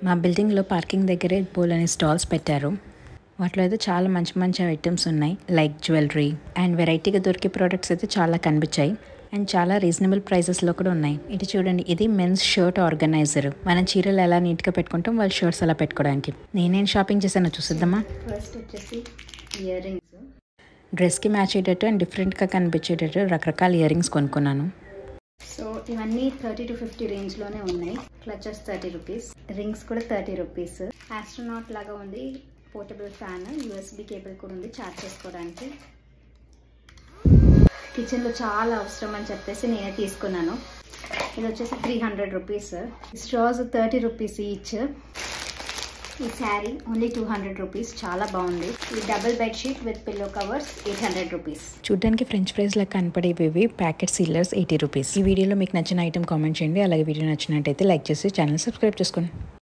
మా బిల్డింగ్లో పార్కింగ్ దగ్గరే బోలని స్టాల్స్ పెట్టారు. వాటిలో అయితే చాలా మంచి మంచి ఐటమ్స్ ఉన్నాయి, లైక్ జ్యువెలరీ అండ్ వెరైటీగా దొరికే ప్రోడక్ట్స్ అయితే చాలా కనిపించాయి అండ్ చాలా రీజనబుల్ ప్రైసెస్లో కూడా ఉన్నాయి. ఇటు చూడండి, ఇది మెన్స్ షర్ట్ ఆర్గనైజర్. మనం చీరలు ఎలా నీట్గా పెట్టుకుంటాం, వాళ్ళ షర్ట్స్ అలా పెట్టుకోవడానికి. నేనేం షాపింగ్ చేశానో చూసిద్దామా. ఫస్ట్ వచ్చేసి ఇయర్ రింగ్స్, డ్రెస్కి మ్యాచ్ అయ్యేటట్టు అండ్ డిఫరెంట్గా కనిపించేటట్టు రకరకాల ఇయర్ రింగ్స్ కొనుక్కున్నాను. సో ఇవన్నీ 30 to 50 రేంజ్లోనే ఉన్నాయి. క్లచెస్ 30 రూపీస్, రింగ్స్ కూడా 30 రూపీస్. ఆస్ట్రోనాట్ లాగా ఉంది, పోర్టబుల్ ఫ్యాన్, యూఎస్బి కేబుల్ కూడా ఉంది చార్జ్ చేసుకోవడానికి. కిచెన్లో చాలా అవసరం అని చెప్పేసి నేనే తీసుకున్నాను. ఇది వచ్చేసి 300 రూపీస్. Straws 30 rupees each. ఈ శారీ ఓన్లీ 200 రూపీస్, చాలా బాగుంది. ఈ double bedsheet with pillow covers 800 rupees. చూడ్డానికి ఫ్రెంచ్ ఫ్రైస్ లాగా కనపడేవి ప్యాకెట్ సీలర్స్ 80 రూపీస్. ఈ వీడియోలో మీకు నచ్చిన ఐటమ్ కామెంట్ చేయండి. అలాగే వీడియో నచ్చినట్టయితే లైక్ చేసి ఛానల్ సబ్స్క్రైబ్ చేసుకోండి.